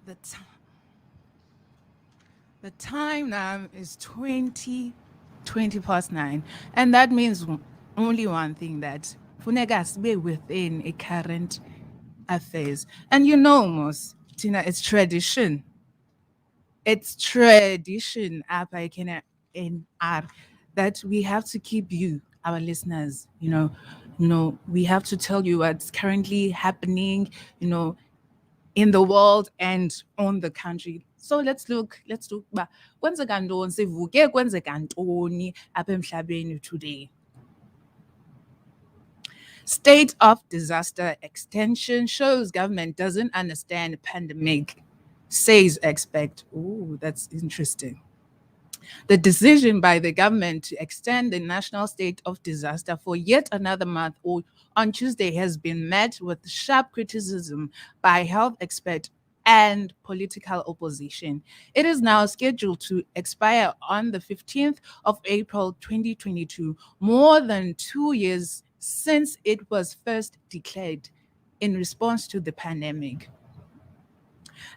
The, t- the time now is 20 past 9. And that means only one thing, that Funegas be within a current affairs. And you know, Mos, Tina, it's tradition. It's tradition apa in R that we have to keep you, our listeners, we have to tell you what's currently happening, you know, in the world and on the country. So let's look ba kwenzeka ntoni, sivuke kwenzeka ntoni apha emhlabeni today. State of disaster extension shows government doesn't understand pandemic, says expert. Oh, that's interesting. The decision by the government to extend the national state of disaster for yet another month or on Tuesday has been met with sharp criticism by health experts and political opposition. It is now scheduled to expire on the 15th of April 2022, more than 2 years since it was first declared in response to the pandemic.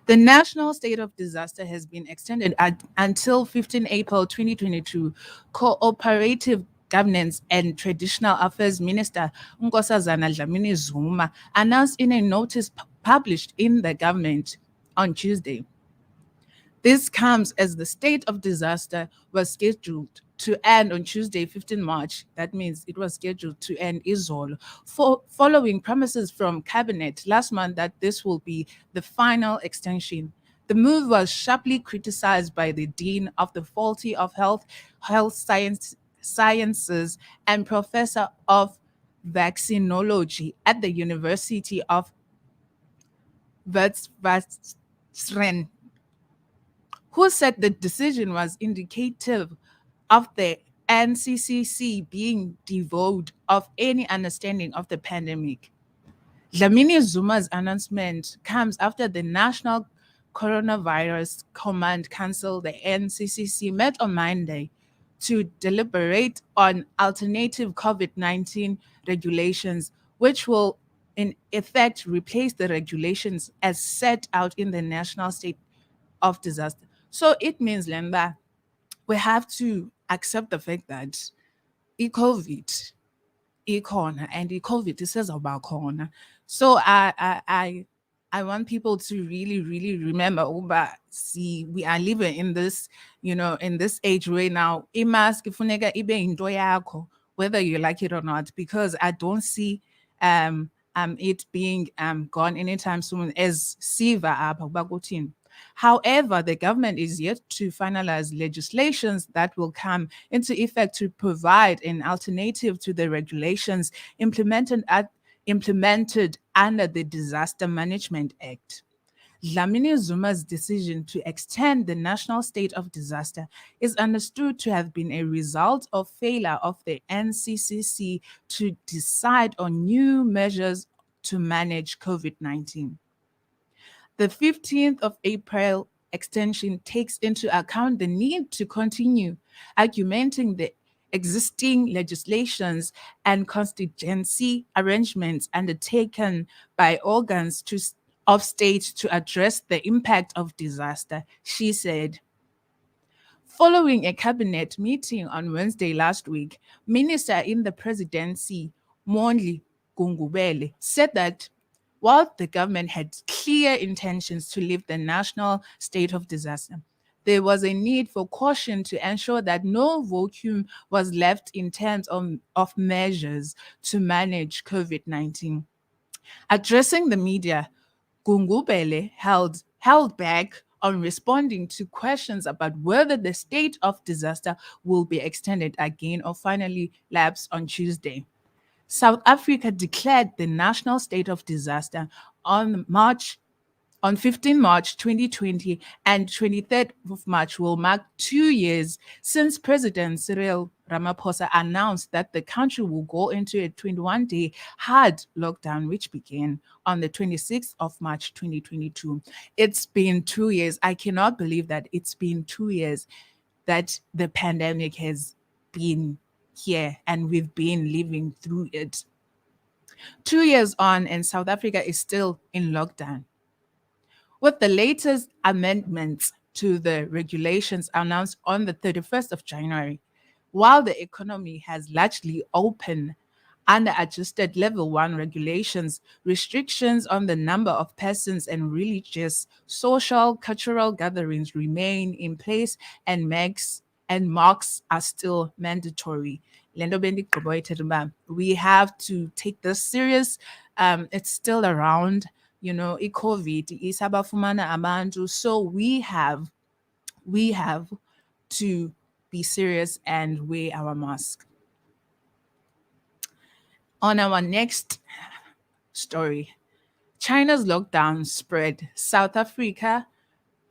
The national state of disaster has been extended until 15 April 2022. Cooperative Governance and Traditional Affairs Minister Nkosazana Dlamini Zuma announced in a notice published in the government on Tuesday. This comes as the state of disaster was scheduled to end on Tuesday, 15 March. That means it was scheduled to end Izol, following promises from cabinet last month that this will be the final extension. The move was sharply criticized by the dean of the Faculty of Sciences and professor of vaccinology at the University of Witwatersrand, who said the decision was indicative of the NCCC being devoid of any understanding of the pandemic. Dlamini Zuma's announcement comes after the National Coronavirus Command Council, the NCCC, met on Monday to deliberate on alternative COVID-19 regulations, which will in effect replace the regulations as set out in the national state of disaster. So it means, Lemba, we have to accept the fact that i-COVID ikhona and i-COVID isezawuba khona. So I want people to really, really remember, uba, see, we are living in this, in this age right now. I-mask ifuneka ibe yinto yakho, whether you like it or not, because I don't see it being gone anytime soon as Siva apha ukuba kuthini. However, the government is yet to finalize legislations that will come into effect to provide an alternative to the regulations implemented under the Disaster Management Act. Dlamini Zuma's decision to extend the national state of disaster is understood to have been a result of failure of the NCCC to decide on new measures to manage COVID-19. The 15th of April extension takes into account the need to continue augmenting the existing legislations and constituency arrangements undertaken by organs of state to address the impact of disaster, she said. Following a cabinet meeting on Wednesday last week, Minister in the presidency, Mondli Gungubele, said that while the government had clear intentions to lift the national state of disaster, there was a need for caution to ensure that no vacuum was left in terms of measures to manage COVID 19. Addressing the media, Gungubele held back on responding to questions about whether the state of disaster will be extended again or finally lapse on Tuesday. South Africa declared the national state of disaster on March on 15 March 2020, and 23rd of March will mark 2 years since President Cyril Ramaphosa announced that the country will go into a 21-day hard lockdown, which began on the 26th of March 2022. It's been 2 years. I cannot believe that it's been 2 years that the pandemic has been here and we've been living through it. 2 years on, and South Africa is still in lockdown. With the latest amendments to the regulations announced on the 31st of January, while the economy has largely opened under adjusted level 1 regulations, restrictions on the number of persons and religious, social, cultural gatherings remain in place and marks are still mandatory. Lento bendigqiba uyithetha uba we have to take this serious. It's still around, i-COVID isabafumana abantu. So we have to be serious and wear our mask. On our next story, China's lockdown spread. South Africa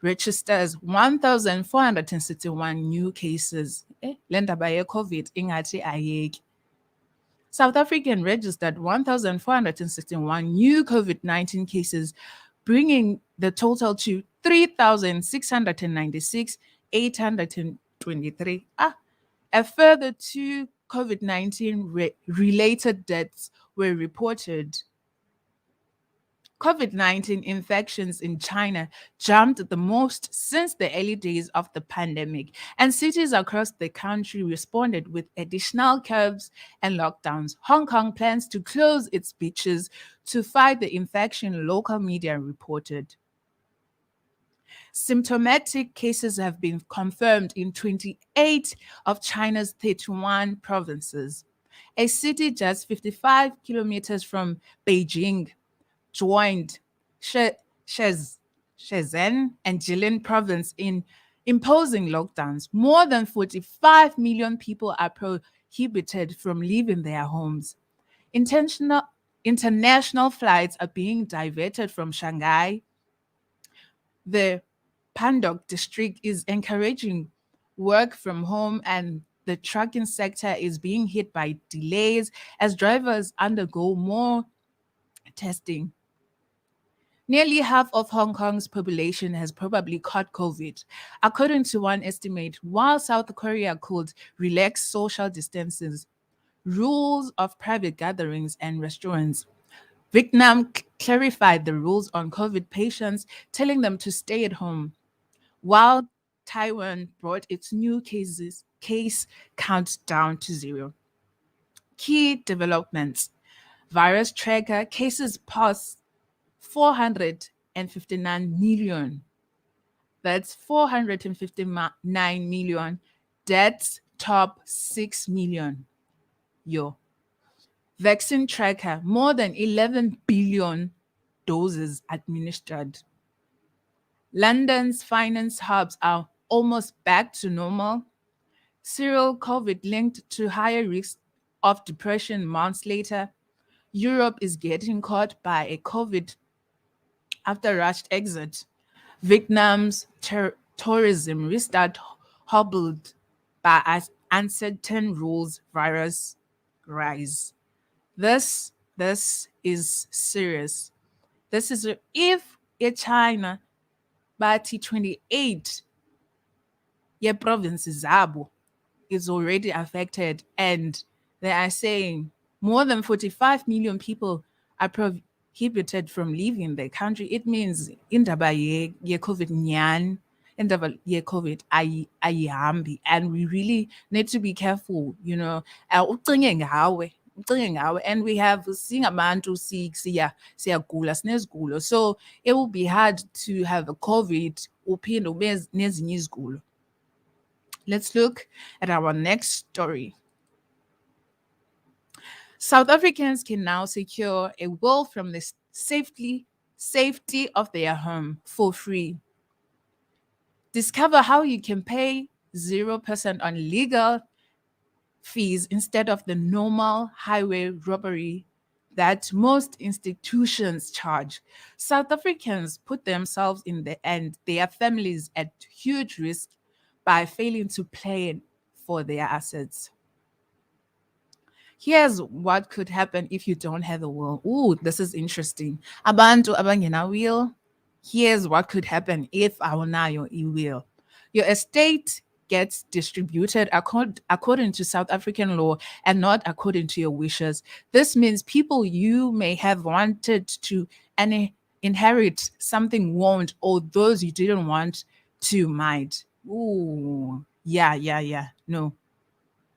registers 1,461 new cases. Le ndaba ye-COVID ingathi ayeki. South African registered 1,461 new COVID-19 cases, bringing the total to 3,696,823. A further 2 COVID-19 related deaths were reported. COVID-19 infections in China jumped the most since the early days of the pandemic, and cities across the country responded with additional curbs and lockdowns. Hong Kong plans to close its beaches to fight the infection, local media reported. Symptomatic cases have been confirmed in 28 of China's 31 provinces. A city just 55 kilometers from Beijing joined Shenzhen and Jilin province in imposing lockdowns. More than 45 million people are prohibited from leaving their homes. International flights are being diverted from Shanghai. The Pudong district is encouraging work from home, and the trucking sector is being hit by delays as drivers undergo more testing. Nearly half of Hong Kong's population has probably caught COVID, according to one estimate. While South Korea could relax social distances, rules of private gatherings and restaurants, Vietnam clarified the rules on COVID patients, telling them to stay at home, while Taiwan brought its new case count down to 0. Key developments: virus tracker cases past 459 million. That's 459 million. Deaths top 6 million. Vaccine tracker, more than 11 billion doses administered. London's finance hubs are almost back to normal. Serial COVID linked to higher risk of depression months later. Europe is getting caught by a COVID after rushed exit. Vietnam's tourism restart hobbled by uncertain rules, virus rise. This is serious. This is if China by T28 provinces zabo is already affected, and they are saying more than 45 million people are prohibited from leaving the country. It means indaba ye-COVID nyan, indaba ye-COVID ayihambi, and we really need to be careful, ucinge ngawe, and we have seen abantu siyagula sinezigulo, so it will be hard to have a COVID uphinde ube nezinye izigulo. Let's look at our next story. South Africans can now secure a will from the safety of their home for free. Discover how you can pay 0% on legal fees instead of the normal highway robbery that most institutions charge. South Africans put themselves and their families at huge risk by failing to plan for their assets. Here's what could happen if you don't have a will. Ooh, this is interesting. Abantu abangena will. Here's what could happen if awunayo i-will. Your estate gets distributed according to South African law and not according to your wishes. This means people you may have wanted to inherit something won't, or those you didn't want to might. Ooh, yeah. No.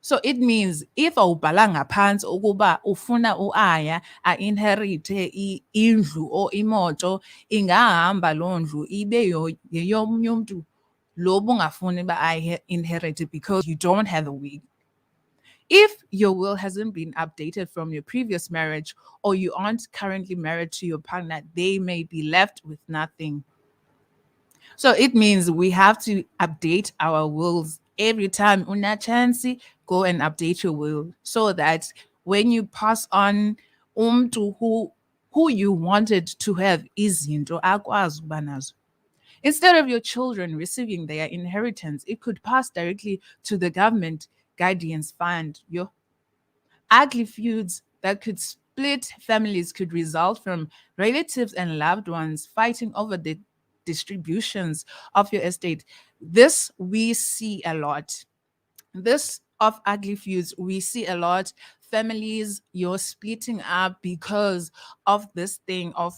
So it means if awubhala ngaphansi ukuba ufuna uaya a-inherite indlu or imoto, ingahamba loo ndlu ibe yeyomnye umntu lo bungafuni ba inherit because you don't have a will. If your will hasn't been updated from your previous marriage or you aren't currently married to your partner, they may be left with nothing. So it means we have to update our wills every time. Una chance, go and update your will so that when you pass on to who you wanted to have izinto akwazi ukuba nazo. Instead of your children receiving their inheritance, it could pass directly to the government guardians fund. Your ugly feuds that could split families could result from relatives and loved ones fighting over the distributions of your estate. This we see a lot. This of ugly feuds we see a lot. Families, you're splitting up because of this thing of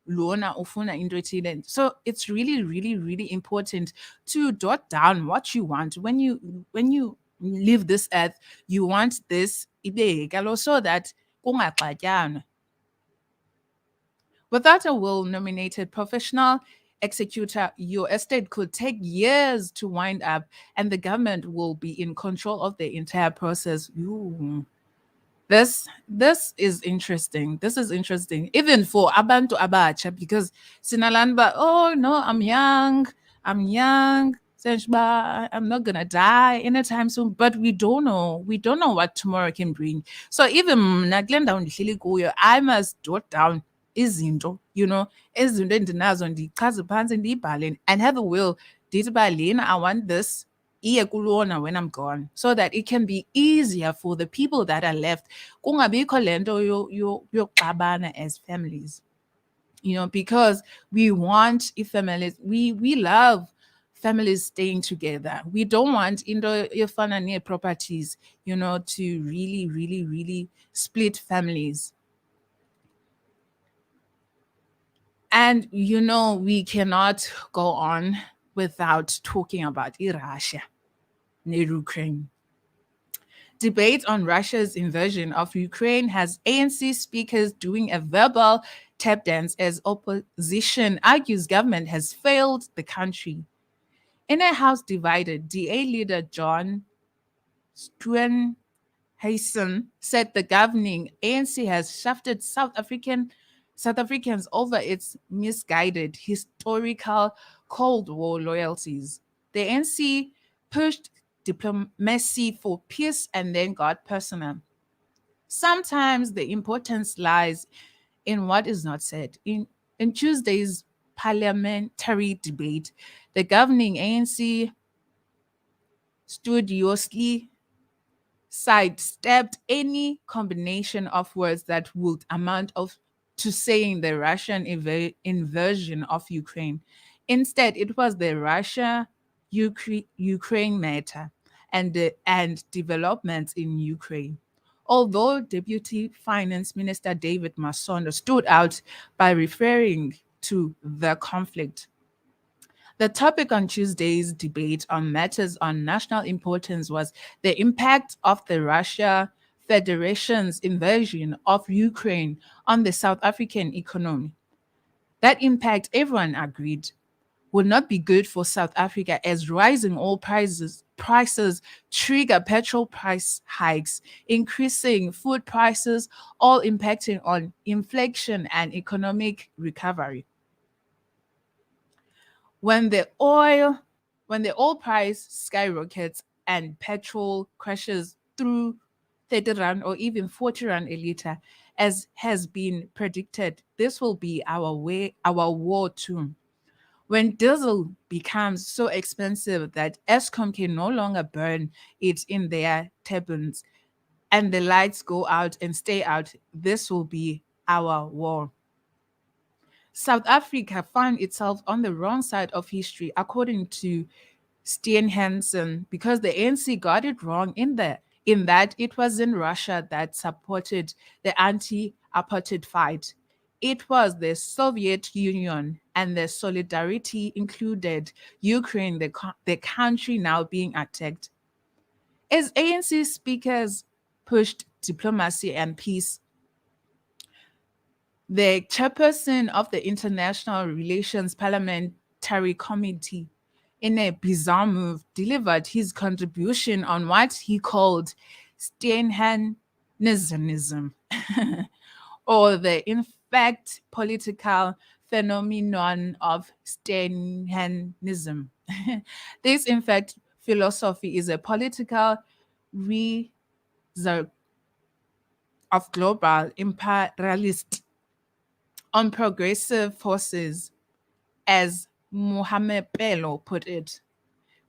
Luona Ufuna Indretiden. So it's really important to jot down what you want when you leave this earth. You want this ibegalo so that kungaxatyanwa. Without a will nominated professional executor, your estate could take years to wind up, and the government will be in control of the entire process. Ooh. This is interesting. This is interesting, even for abantu abatsha, because sinalanba. Oh no, I'm young. I'm young. Senshba, I'm not gonna die anytime soon. But we don't know. We don't know what tomorrow can bring. So even I must jot down izinto, izinto endinazo ndichaze phantsi ndiyibhale and have a will. Ndithi uba lena, I want this iye kulona when I'm gone, so that it can be easier for the people that are left. Kungabikho lento yokuxabana as families, because we want families, we love families staying together. We don't want into efana nee-properties, to really split families. And we cannot go on without talking about Russia and Ukraine. Debate on Russia's invasion of Ukraine has ANC speakers doing a verbal tap dance as opposition argues government has failed the country. In a house divided, DA leader John Steenhuisen said the governing ANC has shafted South Africans over its misguided historical Cold War loyalties. The ANC pushed diplomacy for peace and then got personal. Sometimes the importance lies in what is not said. In Tuesday's parliamentary debate, the governing ANC studiously sidestepped any combination of words that would amount to saying the Russian invasion of Ukraine. Instead, it was the Russia-Ukraine matter and developments in Ukraine. Although Deputy Finance Minister David Masondo stood out by referring to the conflict. The topic on Tuesday's debate on matters on national importance was the impact of the Russia Federation's invasion of Ukraine on the South African economy. That impact, everyone agreed, would not be good for South Africa as rising oil prices trigger petrol price hikes, increasing food prices, all impacting on inflation and economic recovery. When the oil price skyrockets and petrol crashes through 30 rand or even 40 rand a liter, as has been predicted, this will be our war too. When diesel becomes so expensive that Eskom can no longer burn it in their turbines and the lights go out and stay out, this will be our war. South Africa found itself on the wrong side of history, according to Steenhuisen, because the ANC got it wrong in that it was in Russia that supported the anti-apartheid fight. it was the Soviet Union and the solidarity included Ukraine, the country now being attacked. As ANC speakers pushed diplomacy and peace, the chairperson of the International Relations Parliamentary Committee, in a bizarre move, delivered his contribution on what he called Steinhanism, or the in fact political phenomenon of Steinhanism. This, in fact, philosophy is a political reason of global imperialist on progressive forces, as Mohamed Bello put it.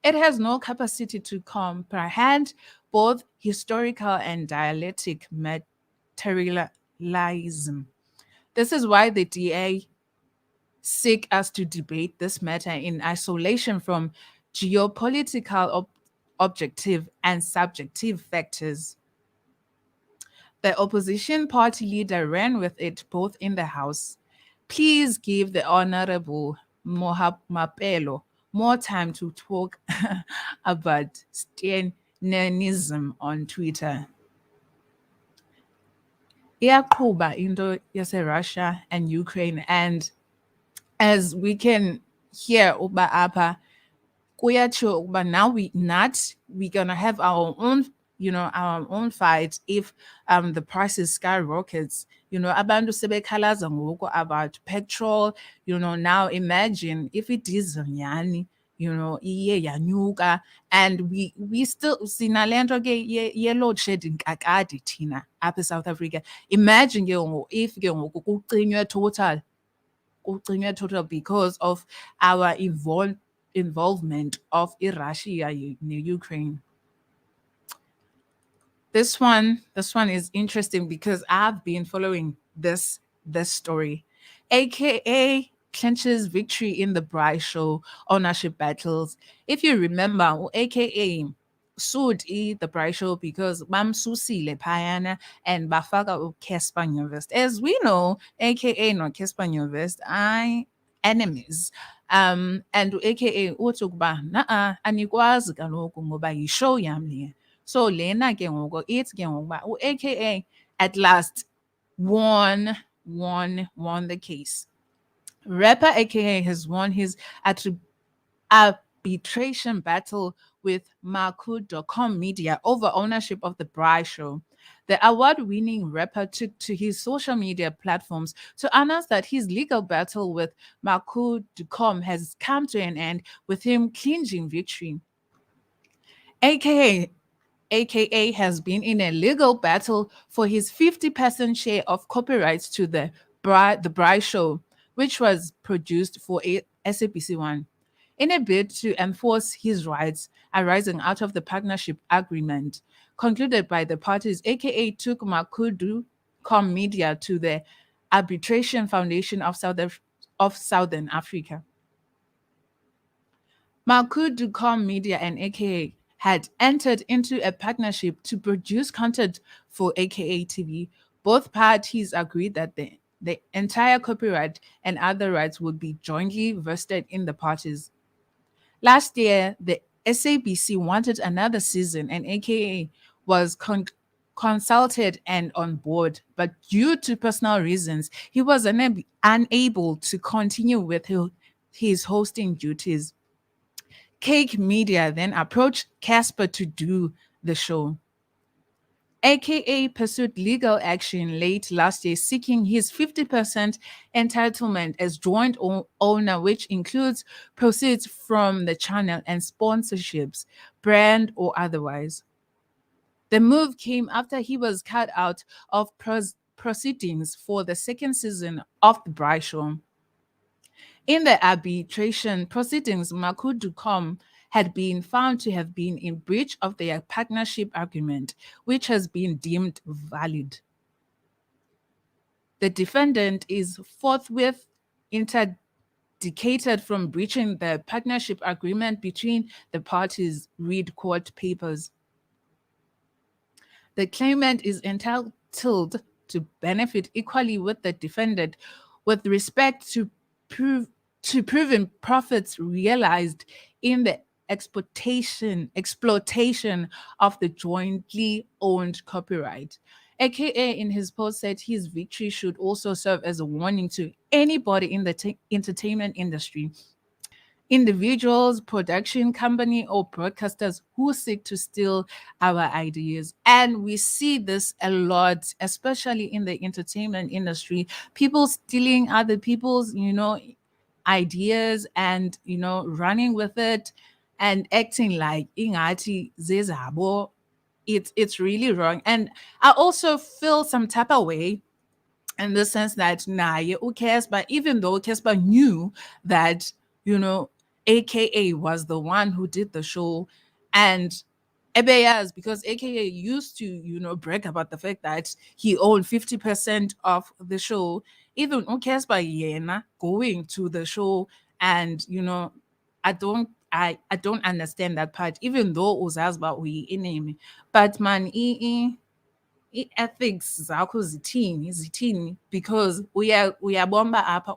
It has no capacity to comprehend both historical and dialectic materialism. This is why the DA seek us to debate this matter in isolation from geopolitical objective and subjective factors. The opposition party leader ran with it both in the House. Please give the Honorable Mohab Mapelo more time to talk about Stalinism on Twitter. Iyaqhuba into yase-Russia and Ukraine, and as we can hear uba apha kuyatsho ukuba now we're gonna have our own, our own fight if the prices skyrockets. Abantu sebekhalaza ngoku about petrol. Now imagine if it is nyani, iye yanyuka, and we still sinale nto ke ye-load shedding kakade thina apha eSouth Africa. Imagine ke ngoku if ke ngoku kucinywe total because of our involvement of Russia in Ukraine. This one is interesting because I've been following this story. AKA clinches victory in the Braai Show ownership battles. If you remember, AKA sued the Braai Show because bamsusile phayana and bafaka uCasper Nyovest. As we know, AKA no Casper Nyovest are enemies. And AKA uthi ukuba anikwazi kaloku ngoba yishow yam le. So lena ke ngoku ithi ke ngoku uba AKA at last won the case. Rapper AKA has won his arbitration battle with Marcoon.com Media over ownership of the Braai Show. The award-winning rapper took to his social media platforms to announce that his legal battle with Marcoon.com has come to an end, with him clinching victory. AKA has been in a legal battle for his 50% share of copyrights to the Braai Show, which was produced for SABC1. In a bid to enforce his rights arising out of the partnership agreement concluded by the parties, AKA took Marcoon.com Media to the Arbitration Foundation of Southern Africa. Marcoon.com Media and AKA had entered into a partnership to produce content for AKA TV. Both parties agreed that the entire copyright and other rights would be jointly vested in the parties. Last year, the SABC wanted another season, and AKA was consulted and on board, but due to personal reasons, he was unable to continue with his hosting duties. Cake Media then approached Casper to do the show. AKA pursued legal action late last year, seeking his 50% entitlement as joint owner, which includes proceeds from the channel and sponsorships, brand or otherwise. The move came after he was cut out of proceedings for the second season of the Braai Show. In the arbitration proceedings, Marcoon.com had been found to have been in breach of their partnership agreement, which has been deemed valid. The defendant is forthwith interdicted from breaching the partnership agreement between the parties, read court papers. The claimant is entitled to benefit equally with the defendant, with respect to proven profits realized in the exploitation of the jointly owned copyright. AKA in his post said his victory should also serve as a warning to anybody in the entertainment industry, individuals, production company, or broadcasters who seek to steal our ideas. And we see this a lot, especially in the entertainment industry. People stealing other people's, ideas and, running with it and acting like ingati zezabo. It's really wrong. And I also feel some type of way in the sense that naye uCasper, even though Casper knew that, AKA was the one who did the show, and Ebeas, because AKA used to, brag about the fact that he owned 50% of the show, even uCasper yena going to the show, and I don't understand that part, even though uzazba uyi-enemy. But man, i-ethics zakho zithini, because uyabomba apha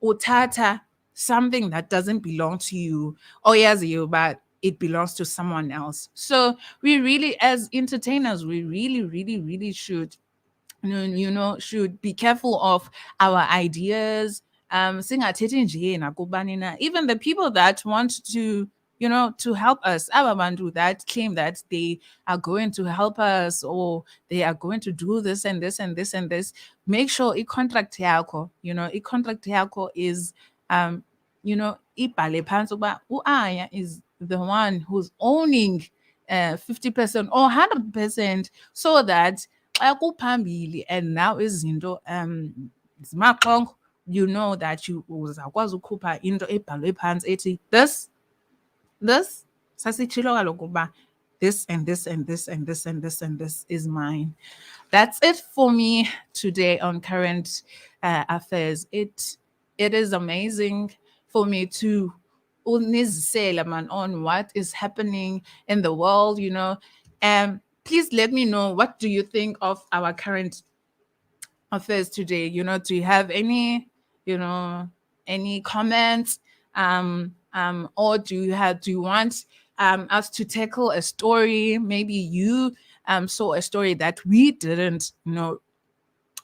uthatha something that doesn't belong to you, oyaziyo but it belongs to someone else. So we really, as entertainers, we really, really, really should should be careful of our ideas. Singathethi nje nakubani na. Even the people that want to, to help us, aba bantu that claim that they are going to help us, or they are going to do this and this and this and this, make sure i-contract yakho, i-contract yakho is ibhale phansi ukuba uAya is the one who's owning 50% or 100%, so that xa kuphambili and now izinto zimaxongo, you know that you uzawukwazi ukhupha into ebhalwe phantsi ethi this sasitshilo kaloku uba this and this and this and this and this and this is mine. That's it for me today on current affairs. It is amazing for me to unizisela man on what is happening in the world, please let me know, what do you think of our current affairs today? Do you have any, any comments? Or do you want us to tackle a story? Maybe you saw a story that we didn't,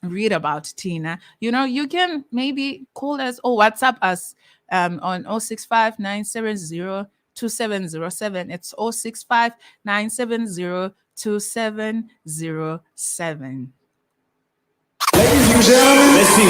read about, Tina. You can maybe call us or WhatsApp us on 065 970 2707. It's 065 970 2707. Ladies and gentlemen, let's see.